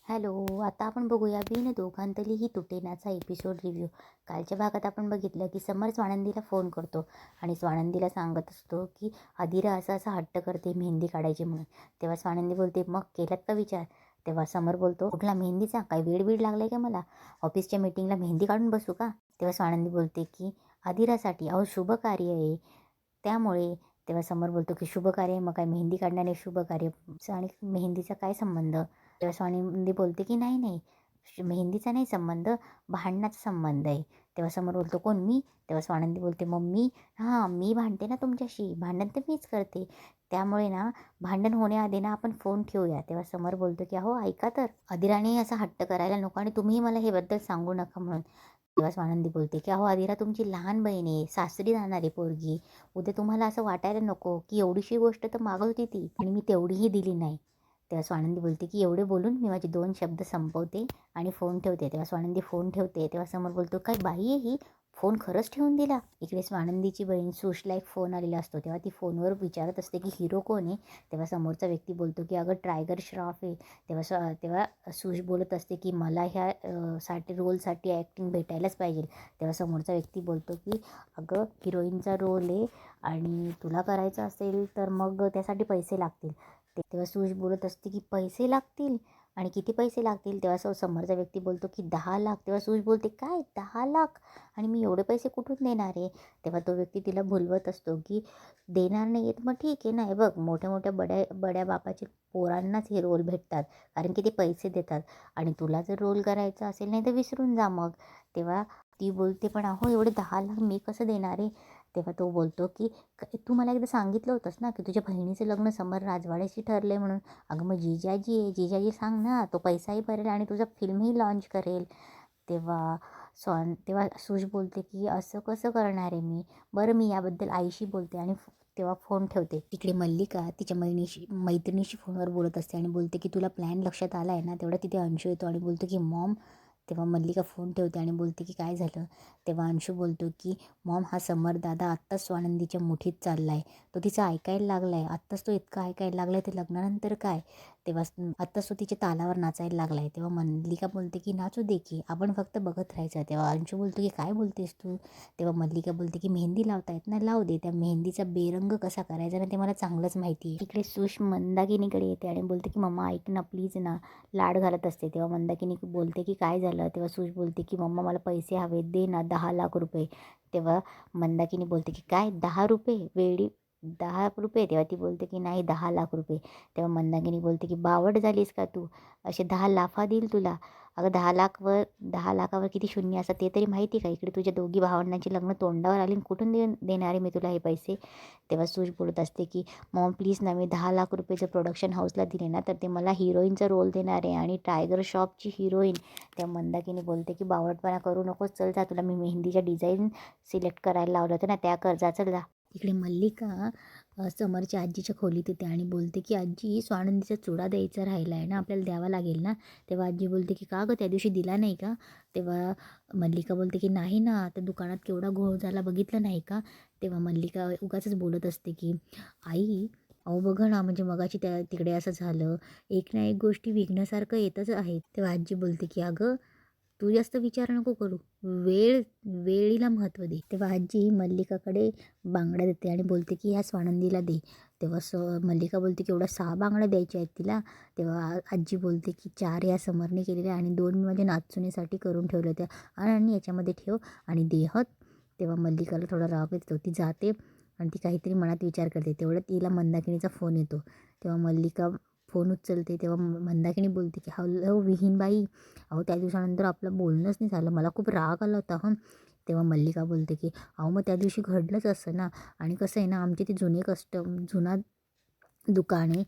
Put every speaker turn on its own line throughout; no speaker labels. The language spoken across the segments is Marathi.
हॅलो, आता आपण बघूया बिन दोघांतली ही तुटेनाचा एपिसोड रिव्ह्यू. कालच्या भागात आपण बघितलं की समर स्वानंदीला फोन करतो आणि स्वानंदीला सांगत असतो की अधीरा असा असा हट्ट करते मेहंदी काढायची म्हणून. तेव्हा स्वानंदी बोलते, मग केलात का विचार? तेव्हा समर बोलतो, कुठला मेहंदीचा? काय वेळ बीड लागलाय का मला? ऑफिसच्या मीटिंगला मेहंदी काढून बसू का? तेव्हा स्वानंदी बोलते की अधीरासाठी अहो शुभ कार्य आहे त्यामुळे. तेव्हा समर बोलतो की शुभ कार्य मग काय मेहंदी काढण्याने शुभ कार्य आणि मेहंदीचा काय संबंध? तेव्हा स्वानंदी बोलते की नाही नाही, मेहंदीचा नाही संबंध, भांडणाचा संबंध आहे. तेव्हा समोर बोलतो, कोण मी? तेव्हा स्वानंदी बोलते, मम्मी हां मी भांडते ना तुमच्याशी, भांडण तर मीच करते, त्यामुळे ना भांडण होण्याआधी ना आपण फोन ठेवूया. तेव्हा समर बोलतो की अहो ऐका तर, अधीराने असा हट्ट करायला नको आणि तुम्ही मला हे बद्दल सांगू नका म्हणून. तेव्हा स्वानंदी बोलते की अहो अधीरा तुमची लहान बहीण आहे, सासरी जाणारी पोरगी, उद्या तुम्हाला असं वाटायला नको की एवढीशी गोष्ट तर मागत होती ती आणि मी तेवढीही दिली नाही. तेव्हा स्वानंदी बोलते की एवढे बोलून मी माझे 2 शब्द संपवते आणि फोन ठेवते. तेव्हा स्वानंदी फोन ठेवते. तेव्हा समोर बोलतो, काय बाई आहे ही, फोन खरंच ठेवून दिला? इकडे स्वानंदीची बहीण सुशला एक फोन आलेला असतो. तेव्हा ती फोनवर विचारत असते की हिरो कोण आहे? तेव्हा समोरचा व्यक्ती बोलतो की अगं टायगर श्रॉफ आहे. तेव्हा सुश बोलत असते की मला ह्या साठी रोलसाठी ॲक्टिंग भेटायलाच पाहिजे. तेव्हा समोरचा व्यक्ती बोलतो की अगं हिरोईनचा रोल आहे आणि तुला करायचं असेल तर मग त्यासाठी पैसे लागतील. तेव्हा सुश बोलत असते की पैसे लागतील आणि किती पैसे लागतील? तेव्हा समोरचा व्यक्ती बोलतो की 10 लाख. तेव्हा सुश बोलते, काय 10 लाख? आणि मी एवढे पैसे कुठून देणार आहे? तेव्हा तो व्यक्ती तिला भुलवत असतो की देणार नाही आहेत, मग ठीक आहे ना, हे बघ मोठ्या मोठ्या बड्या बड्या बापाचे पोरांनाच हे रोल भेटतात कारण की ते पैसे देतात आणि तुला जर रोल करायचा असेल नाही तर विसरून जा मग. तेव्हा ती बोलते, पण अहो एवढे 10 लाख मी कसं देणार आहे? तेव्हा तो बोलतो की तू मला एकदा सांगितलं होतंस ना की तुझ्या बहिणीचं लग्न समर राजवाड्याशी ठरलं आहे म्हणून. अगं मग जिजाजी आहे, जिजाजी सांग ना, तो पैसाही भरेल आणि तुझं फिल्मही लॉन्च करेल. तेव्हा सुश बोलते की असं कसं करणार आहे मी? बरं मी याबद्दल आईशी बोलते आणि तेव्हा फोन ठेवते. तिकडे मल्लिका तिच्या मैत्रिणीशी फोनवर बोलत असते आणि बोलते की तुला प्लॅन लक्षात आला आहे ना? तेवढा तिथे अंशू येतो आणि बोलतो की मॉम. तेव्हा मल्लिका फोन ठेवते आणि बोलते की काय झालं? तेव्हा अंशू बोलतो की मॉम हा समर दादा आत्ताच स्वानंदीच्या मुठीत चालला आहे, तो तिचं ऐकायला लागला आहे, आत्ताच तो इतका ऐकायला लागला आहे, ते लग्नानंतर काय? तेव्हा आत्ताच तो तिच्या तालावर नाचायला लागला आहे. तेव्हा मल्लिका बोलते की नाचू दे की, आपण फक्त बघत राहायचं. तेव्हा अंशू बोलतो की काय बोलतेस तू? तेव्हा मल्लिका बोलते की मेहंदी लावता येत ना, लावू दे, त्या मेहंदीचा बेरंग कसा करायचा ना ते मला चांगलंच माहिती आहे. इकडे सुश मंदाकिनीकडे येते आणि बोलते की मम्मा ऐक ना प्लीज ना, लाड घालत असते. तेव्हा मंदाकिनी बोलते की काय झालं? तेव्हा सुश बोलते की मम्मा मला पैसे हवे, दे ना 10 लाख रुपये. तेव्हा मंदाकिनी बोलते की काय 10 रुपये? वेडी, 10 रुपये? तेव्हा ती बोलते की नाही 10 लाख रुपये. तेव्हा मंदाकिनी बोलते की बावट झालीस का तू? असे 10 लाफा देईल तुला? अगं 10 लाखावर किती शून्य असतात ते तरी माहिती का? इकडे तुझ्या दोघी भावंडांची लग्न तोंडावर आली, कुठून देणार आहे मी तुला हे पैसे? तेव्हा सुश बोलत असते की मॉम प्लीज ना, मी 10 लाख रुपये जर प्रोडक्शन हाऊसला दिले ना तर ते मला हिरोईनचा रोल देणार आहे आणि टायगर श्रॉफची हिरोईन. तेव्हा मंदाकिनी बोलते की बावटपणा करू नकोस, चल जा, तुला मी मेहंदीच्या डिझाईन सिलेक्ट करायला लावलं होतं ना, त्या कर जा, चल जा. इकडे मल्लिका समरच्या आजीच्या खोलीत येते आणि बोलते की आजी स्वानंदीचा चुडा द्यायचा राहिला आहे ना, आपल्याला द्यावा लागेल ना? तेव्हा आजी बोलते की का गं त्या दिवशी दिला नाही का? तेव्हा मल्लिका बोलते की नाही ना, आता दुकानात केवढा घोळ झाला बघितलं नाही का? तेव्हा मल्लिका उगाचच बोलत असते की आई अहो बघा ना, म्हणजे मगाशी तिकडे असं झालं, एक ना एक गोष्टी विघ्नासारखं येतच आहे. तेव्हा आजी बोलते की अगं तू जास्त विचार नको करू, वेळीला महत्त्व दे. तेव्हा आजी मल्लिकाकडे बांगड्या देते आणि बोलते की ह्या स्वानंदीला दे. तेव्हा मल्लिका बोलते की एवढ्या 6 बांगड्या द्यायच्या आहेत तिला? तेव्हा आजी बोलते की 4 या समरने केलेल्या आणि 2 मी माझ्या नाचणीसाठी करून ठेवल्या त्या, आणि याच्यामध्ये ठेव आणि देहत. तेव्हा मल्लिकाला थोडा राग येतो, ती जाते आणि ती काहीतरी मनात विचार करते. तेवढ्यात तिला मंदाकिनीचा फोन येतो. तेव्हा मल्लिका फोन उचलते. तेव्हा मंदाकिनी बोलते की हॅलो विहीनबाई, अहो त्या दिवसानंतर आपलं बोलणंच नाही झालं, मला खूप राग आला होता हं. तेव्हा मल्लिका बोलते की अहो मग त्या दिवशी घडलंच असं ना, आणि कसं आहे ना, आमचे ते जुना दुकान आहे,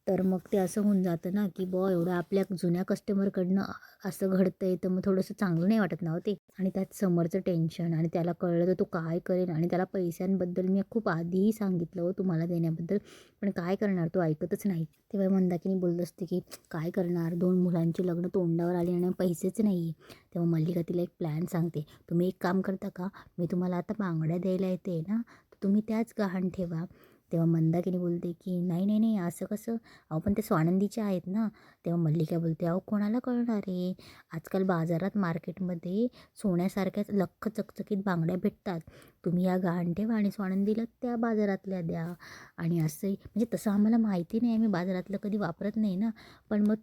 तर मग ते असं होऊन जातं ना की एवढं आपल्या जुन्या कस्टमरकडनं असं घडतं आहे, तर मग थोडंसं चांगलं नाही वाटत ना हो ते. आणि त्यात समोरचं टेन्शन, आणि त्याला कळलं तर तो काय करेल, आणि त्याला पैशांबद्दल मी खूप आधीही सांगितलं हो तुम्हाला देण्याबद्दल, पण काय करणार, तो ऐकतच नाही. तेव्हा मंदाकिनी बोलत असते की काय करणार, 2 मुलांची लग्न तोंडावर आली आणि पैसेच नाही. तेव्हा मल्लिका तिला एक प्लॅन सांगते, तुम्ही एक काम करता का, मी तुम्हाला आता बांगड्या द्यायला येते ना, तर तुम्ही त्याच गहाण ठेवा, तेव्हा मंदाकिनी बोलते की नाही नाही नाही असं कसं, अहो पण ते स्वानंदीचे आहेत ना. तेव्हा मल्लिका बोलते अहो कोणाला कळणार आहे, आजकाल बाजारात मार्केटमध्ये सोन्यासारख्याच लख्ख चकचकीत बांगड्या भेटतात. तुम्ही या गहाण ठेवा आणि स्वानंदीला त्या बाजारातल्या द्या. आणि असंही म्हणजे तसं आम्हाला माहिती नाही, आम्ही बाजारातलं कधी वापरत नाही ना. पण मग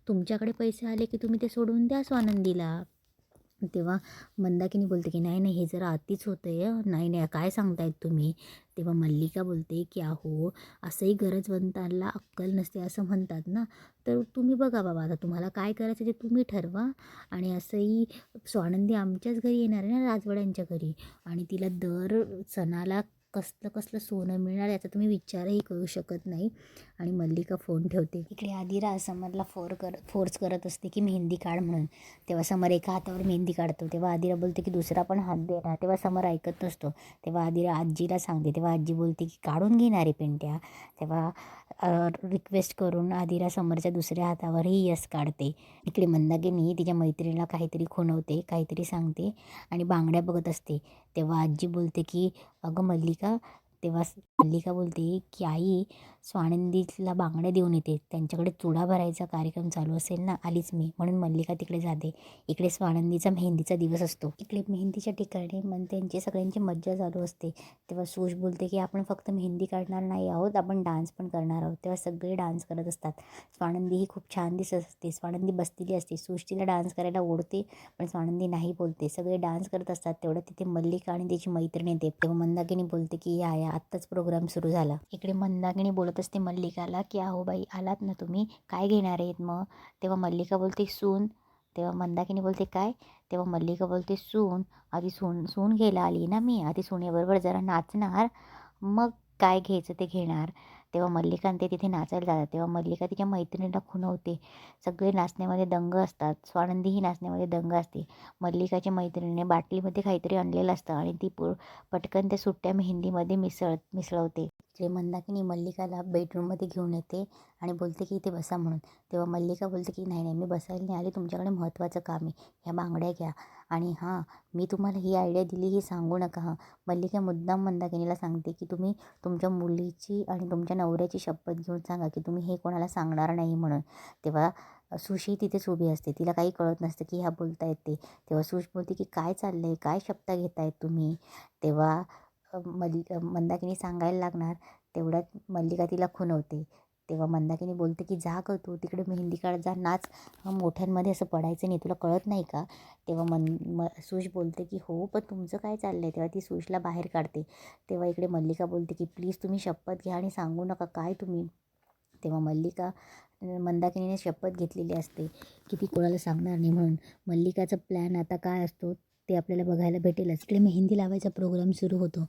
तुमच्याकडे पैसे आले की तुम्ही ते सोडून द्या स्वानंदीला. तेव्हा मंदाकिनी बोलते की नाही नाही हे जरा अतिच होतं आहे, नाही नाही काय सांगतायत तुम्ही. तेव्हा मल्लिका बोलते की अहो असंही गरजवंतांना अक्कल नसते असं म्हणतात ना. तर तुम्ही बघा बाबा, आता तुम्हाला काय करायचं ते तुम्ही ठरवा. आणि असंही स्वानंदी आमच्याच घरी येणार आहे ना, राजवाड्यांच्या घरी. आणि तिला दर सणाला कसलं कसलं सोनं मिळणार याचा तुम्ही विचारही करू शकत नाही. आणि मल्लिका फोन ठेवते. इकडे आदिरा समरला फोर्स करत असते की मेहंदी काढ म्हणून. तेव्हा समर एका हातावर मेहंदी काढतो. तेव्हा आदिरा बोलते की दुसरा पण हात दे ना. तेव्हा समर ऐकत नसतो. तेव्हा आदिरा आजीला सांगते. तेव्हा आजी बोलते की काढून घेणारे पेंट्या. तेव्हा रिक्वेस्ट करून आदिरा समरच्या दुसऱ्या हातावरही यस काढते. इकडे मंदाकिनी तिच्या मैत्रिणीला काहीतरी खुणवते, काहीतरी सांगते आणि बांगड्या बघत असते. तेव्हा आजी बोलते की अगं मल्लिका, तेव्हा मल्लिका बोलते की आई स्वानंदीला बांगड्या देऊन येते, त्यांच्याकडे चुडा भरायचा कार्यक्रम चालू असेल ना, आलीच मी. म्हणून मल्लिका तिकडे जाते. इकडे स्वानंदीचा मेहंदीचा दिवस असतो. इकडे मेहंदीच्या ठिकाणी त्यांची सगळ्यांची मज्जा चालू असते. तेव्हा सुश बोलते की आपण फक्त मेहंदी काढणार नाही आहोत, आपण डान्स पण करणार आहोत. तेव्हा सगळे डान्स करत असतात. स्वानंदी ही खूप छान दिसत असते. स्वानंदी बसलेली असते. सुश तिला डान्स करायला ओढते, पण स्वानंदी नाही बोलते. सगळे डान्स करत असतात. तेवढं तिथे मल्लिका आणि त्याची मैत्रीण येते. तेव्हा मंदाकिनी बोलते की या आत्ताच प्रोग्राम सुरू झाला. इकडे मंदाकिनी बोलत असते मल्लिकाला की अहो बाई आलात ना तुम्ही, काय घेणार आहेत मग. तेव्हा मल्लिका बोलते सून. तेव्हा मंदाकिनी बोलते काय. तेव्हा मल्लिका बोलते सून, आधी सून घ्यायला आली ना मी, आधी सुनेबरोबर जरा नाचणार, मग काय घ्यायचं ते घेणार. तेव्हा मल्लिका आणि ते तिथे नाचायला जातात. तेव्हा मल्लिका तिच्या मैत्रिणीला खुणवते. सगळे नाचण्यामध्ये दंग असतात. स्वानंदीही नाचण्यामध्ये दंग असते. मल्लिकाच्या मैत्रिणीने बाटलीमध्ये काहीतरी आणलेलं असतं आणि ती पटकन त्या सुट्ट्या मेहंदीमध्ये मिसळवते. इकडे मंदाकिनी मल्लिकाला बेडरूममध्ये घेऊन येते आणि बोलते की इथे बसा म्हणून. तेव्हा मल्लिका बोलते की नाही नाही मी बसायला नाही आली, तुमच्याकडे महत्त्वाचं काम आहे, ह्या बांगड्या घ्या. आणि हां, मी तुम्हाला ही आयडिया दिली ही सांगू नका हां. मल्लिका मुद्दाम मंदाकिनीला सांगते की तुम्ही तुमच्या मुलीची आणि तुमच्या नवऱ्याची शपथ घेऊन सांगा की तुम्ही हे कोणाला सांगणार नाही म्हणून. तेव्हा सुशी तिथेच उभी असते. तिला काही कळत नसतं की ह्या बोलतायत ते. तेव्हा सुश बोलते की काय चाललं आहे, काय शपथा घेतायत तुम्ही. तेव्हा मंदाकिनी सांगायला लागणार. तेवढ्यात मल्लिका तिला खुणवते. तेव्हा मंदाकिनी बोलते की जा गं तू तिकडे मेहंदी काढ, जा नाच, मोठ्यांमध्ये असं पडायचं नाही, तुला कळत नाही का. तेव्हा सुश बोलते की हो पण तुमचं काय चाललं आहे. तेव्हा ती सुशला बाहेर काढते. तेव्हा इकडे मल्लिका बोलते की प्लीज तुम्ही शपथ घ्या आणि सांगू नका काय तुम्ही. तेव्हा मंदाकिनीने शपथ घेतलेली असते की ती कोणाला सांगणार नाही म्हणून. मल्लिकाचा प्लॅन आता काय असतो ते आपल्याला बघायला भेटेलच. इकडे मेहंदी लावायचा प्रोग्राम सुरू होतो.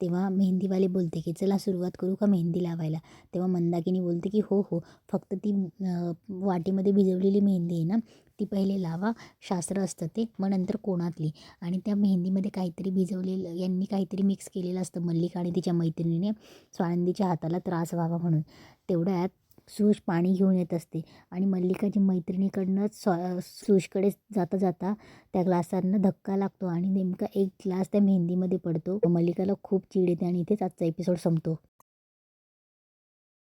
तेव्हा मेहंदीवाली बोलते की चला सुरुवात करू का मेहंदी लावायला. तेव्हा मंदाकिनी बोलते की हो हो, फक्त ती वाटीमध्ये भिजवलेली मेहंदी आहे ना, ती पहिले लावा, शास्त्र असतं ते, मग नंतर कोणातली. आणि त्या मेहंदीमध्ये काहीतरी भिजवलेलं, यांनी काहीतरी मिक्स केलेलं असतं मल्लिका आणि तिच्या मैत्रिणीने, स्वानंदीच्या हाताला त्रास व्हावा म्हणून. तेवढ्यात सुश पाणी घेऊन येत असते आणि मल्लिकाची मैत्रिणीकडनंच सुशकडे जाता जाता त्या ग्लासांना धक्का लागतो आणि नेमका एक ग्लास त्या मेहंदीमध्ये पडतो. मल्लिकाला खूप चीड येते आणि इथेच आजचा एपिसोड संपतो.